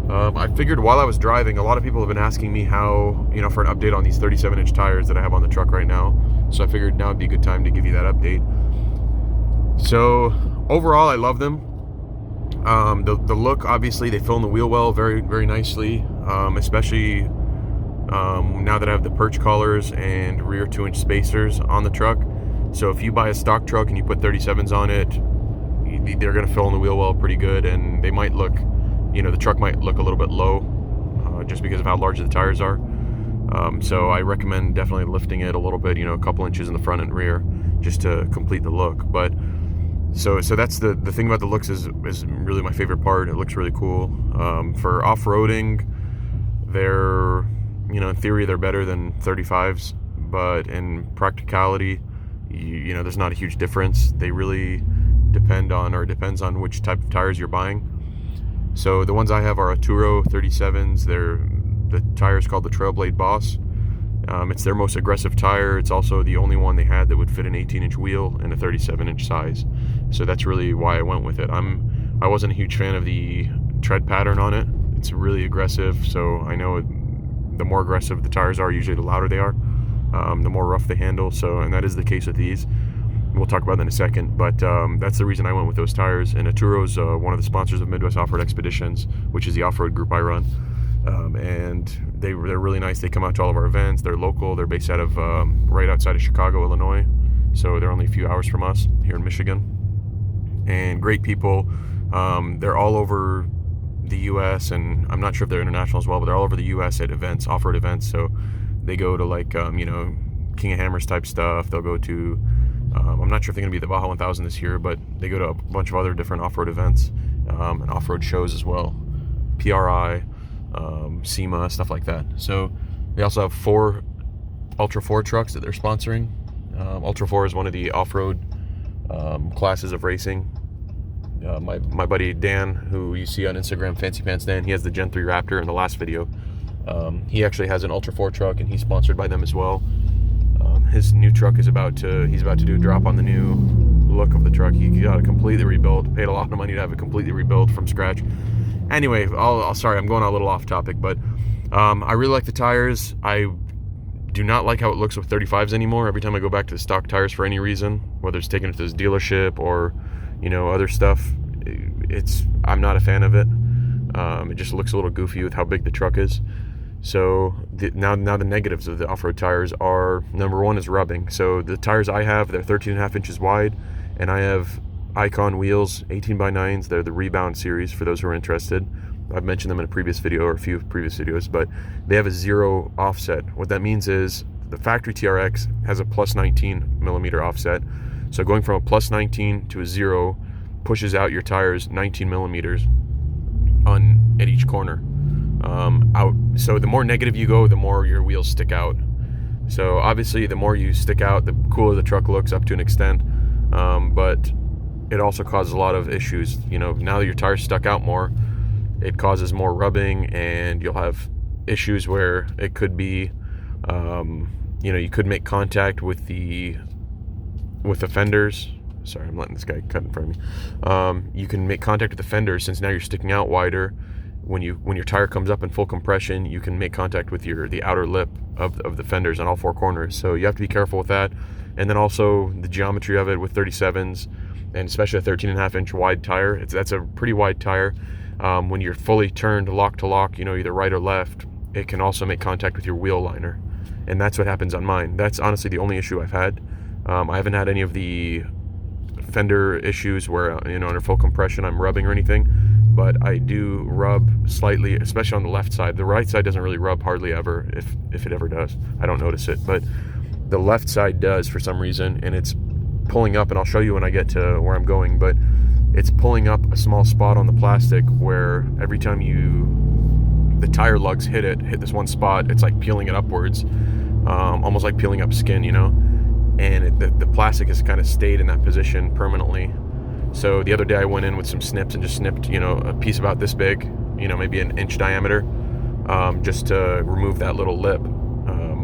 I figured while I was driving, a lot of people have been asking me how, for an update on these 37-inch tires that I have on the truck right now. So I figured now would be a good time to give you that update. So overall, I love them. The look, obviously, they fill in the wheel well very, very nicely, especially now that I have the perch collars and rear 2-inch spacers on the truck. So if you buy a stock truck and you put 37s on it, they're going to fill in the wheel well pretty good, and they might look, the truck might look a little bit low just because of how large the tires are. So I recommend definitely lifting it a little bit, a couple inches in the front and rear just to complete the look. But so that's the thing about the looks is really my favorite part. It looks really cool. For off-roading, they're, in theory, they're better than 35s, but in practicality, there's not a huge difference. They really depends on which type of tires you're buying. So the ones I have are Arturo 37s. The tire is called the Trailblade Boss. It's their most aggressive tire. It's also the only one they had that would fit an 18-inch wheel in a 37-inch size. So that's really why I went with it. I wasn't a huge fan of the tread pattern on it. It's really aggressive, so I know the more aggressive the tires are, usually the louder they are, the more rough they handle. And that is the case with these. We'll talk about that in a second, but that's the reason I went with those tires. And Arturo's one of the sponsors of Midwest Off-Road Expeditions, which is the off-road group I run. And they're really nice. They come out to all of our events. They're local. They're based out of right outside of Chicago, Illinois. So they're only a few hours from us here in Michigan. And great people. They're all over the U.S. and I'm not sure if they're international as well, but they're all over the U.S. at events, off-road events. So they go to like King of Hammers type stuff. They'll go to I'm not sure if they're going to be at the Baja 1000 this year, but they go to a bunch of other different off-road events and off-road shows as well. PRI, SEMA, stuff like that. So they also have 4 Ultra 4 trucks that they're sponsoring. Ultra 4 is one of the off-road classes of racing. My buddy Dan, who you see on Instagram, Fancy Pants Dan, he has the Gen 3 Raptor in the last video. He actually has an Ultra 4 truck, and he's sponsored by them as well. His new truck he's about to do a drop on the new look of the truck. He got it completely rebuilt, paid a lot of money to have it completely rebuilt from scratch. Anyway, sorry, I'm going a little off topic, but I really like the tires. I do not like how it looks with 35s anymore. Every time I go back to the stock tires for any reason, whether it's taking it to this dealership or, other stuff, I'm not a fan of it. It just looks a little goofy with how big the truck is. So now the negatives of the off-road tires are, number one is rubbing. So the tires I have, they're 13.5 inches wide, and I have Icon wheels, 18x9s. They're the Rebound series for those who are interested. I've mentioned them in a previous video or a few previous videos, but they have a 0 offset. What that means is the factory TRX has a plus 19 millimeter offset. So going from a plus 19 to a 0 pushes out your tires 19 millimeters at each corner. Out. So the more negative you go, the more your wheels stick out. So obviously the more you stick out, the cooler the truck looks up to an extent. But it also causes a lot of issues. Now that your tires stuck out more, it causes more rubbing, and you'll have issues where it could be, you could make contact with the fenders. Sorry, I'm letting this guy cut in front of me. You can make contact with the fenders since now you're sticking out wider. When your tire comes up in full compression, you can make contact with the outer lip of the fenders on all 4 corners. So you have to be careful with that. And then also the geometry of it with 37s, and especially a 13.5 inch wide tire. That's a pretty wide tire. When you're fully turned lock to lock, either right or left, it can also make contact with your wheel liner. And that's what happens on mine. That's honestly the only issue I've had. I haven't had any of the fender issues where, under full compression I'm rubbing or anything. But I do rub slightly, especially on the left side. The right side doesn't really rub hardly ever, if it ever does. I don't notice it, but the left side does for some reason, and it's pulling up, and I'll show you when I get to where I'm going, but it's pulling up a small spot on the plastic where every time the tire lugs hit this one spot, it's like peeling it upwards, almost like peeling up skin, and the plastic has kind of stayed in that position permanently. So the other day I went in with some snips and just snipped, a piece about this big, maybe an inch diameter, just to remove that little lip.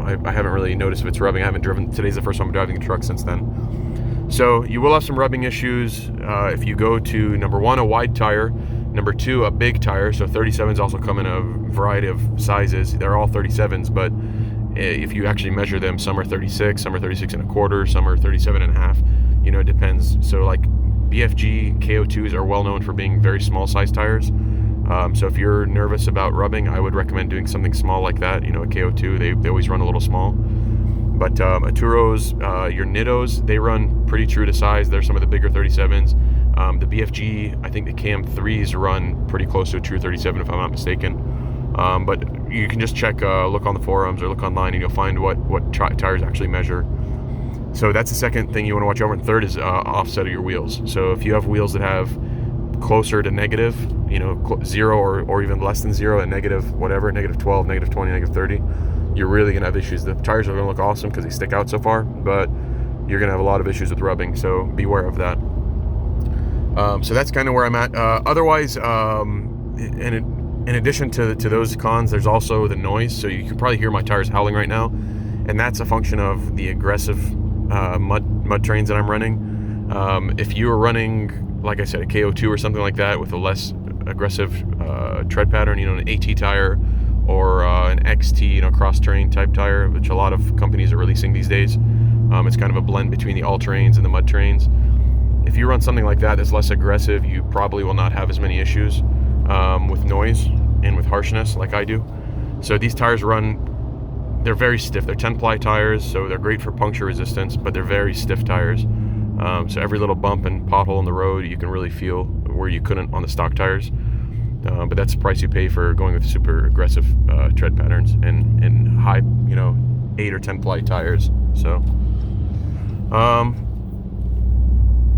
I haven't really noticed if it's rubbing. I haven't driven. Today's the first time I'm driving the truck since then. So you will have some rubbing issues if you go to, number one, a wide tire. Number two, a big tire. So 37s also come in a variety of sizes. They're all 37s, but if you actually measure them, some are 36, some are 36 and a quarter, some are 37 and a half. You know, it depends. So like BFG KO2s are well known for being very small size tires. So if you're nervous about rubbing, I would recommend doing something small like that. You know, a KO2, they always run a little small. But Aturos, your Nittos, they run pretty true to size. They're some of the bigger 37s. The BFG, I think the KM3s run pretty close to a true 37 if I'm not mistaken. But you can just check, look on the forums or look online, and you'll find what tires actually measure. So that's the second thing you want to watch over. And third is offset of your wheels. So if you have wheels that have closer to negative, you know, 0 or even less than 0 at negative whatever, negative 12, negative 20, negative 30, you're really going to have issues. The tires are going to look awesome because they stick out so far, but you're going to have a lot of issues with rubbing, so beware of that. So that's kind of where I'm at. Otherwise, in addition to those cons, there's also the noise. So you can probably hear my tires howling right now, and that's a function of the aggressive mud trains that I'm running. If you were running, like I said, a KO2 or something like that with a less aggressive tread pattern, you know, an AT tire or an XT, you know, cross-terrain type tire, which a lot of companies are releasing these days. It's kind of a blend between the all-terrains and the mud trains. If you run something like that that's less aggressive, you probably will not have as many issues with noise and with harshness like I do. So these tires they're very stiff. They're 10-ply tires, so they're great for puncture resistance, but they're very stiff tires. So every little bump and pothole in the road, you can really feel where you couldn't on the stock tires. But that's the price you pay for going with super aggressive tread patterns and high, you know, 8 or 10-ply tires. So,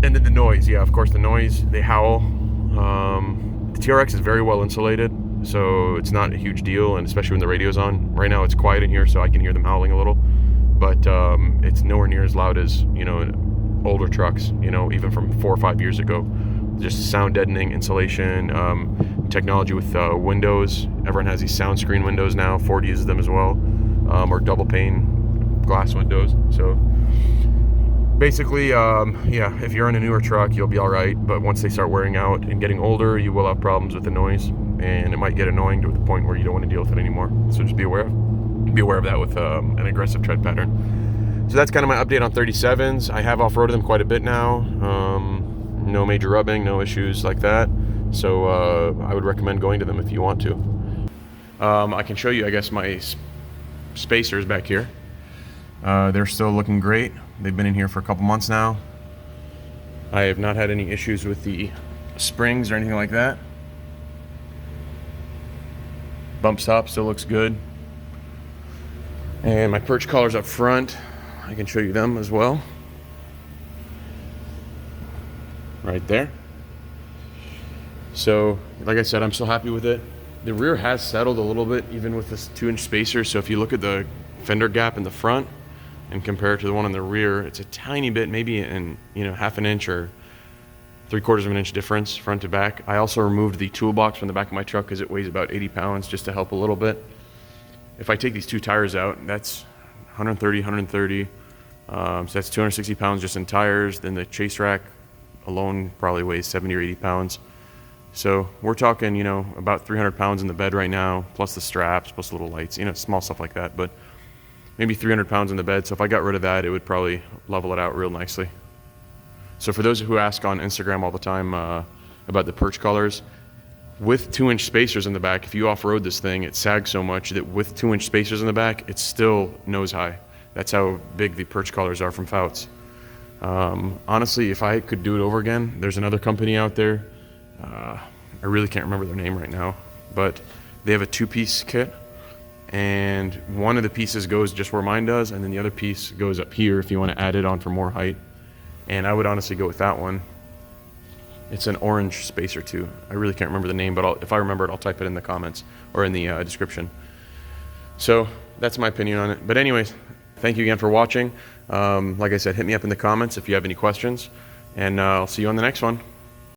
and then the noise, yeah, of course, the noise, they howl. The TRX is very well insulated, so it's not a huge deal, and especially when the radio's on. Right now it's quiet in here, so I can hear them howling a little, but it's nowhere near as loud as, you know, older trucks, you know, even from 4 or 5 years ago. Just sound deadening, insulation, technology with windows. Everyone has these sound screen windows now. Ford uses them as well, or double pane glass windows. So basically, yeah, if you're in a newer truck, you'll be all right. But once they start wearing out and getting older, you will have problems with the noise, and it might get annoying to the point where you don't want to deal with it anymore. So just be aware of that with an aggressive tread pattern. So that's kind of my update on 37s. I have off-roaded them quite a bit now. No major rubbing, no issues like that. So I would recommend going to them if you want to. I can show you, I guess, my spacers back here. They're still looking great. They've been in here for a couple months now. I have not had any issues with the springs or anything like that. Bump stop still looks good. And my perch collars up front, I can show you them as well. Right there. So, like I said, I'm still happy with it. The rear has settled a little bit, even with this 2-inch spacer. So if you look at the fender gap in the front and compare it to the one in the rear, it's a tiny bit, maybe in, you know, half an inch or 3/4 of an inch difference front to back. I also removed the toolbox from the back of my truck because it weighs about 80 pounds, just to help a little bit. If I take these 2 tires out, that's 130. So that's 260 pounds just in tires. Then the chase rack alone probably weighs 70 or 80 pounds. So we're talking, you know, about 300 pounds in the bed right now, plus the straps, plus the little lights, you know, small stuff like that, but maybe 300 pounds in the bed. So if I got rid of that, it would probably level it out real nicely. So for those who ask on Instagram all the time about the perch collars, with 2-inch spacers in the back, if you off-road this thing, it sags so much that with 2-inch spacers in the back, it's still nose high. That's how big the perch collars are from Fouts. Honestly, if I could do it over again, there's another company out there. I really can't remember their name right now, but they have a 2-piece kit, and one of the pieces goes just where mine does, and then the other piece goes up here if you want to add it on for more height. And I would honestly go with that one. It's an orange spacer too. I really can't remember the name, but if I remember it, I'll type it in the comments or in the description. So that's my opinion on it. But anyways, thank you again for watching. Like I said, hit me up in the comments if you have any questions, and I'll see you on the next one.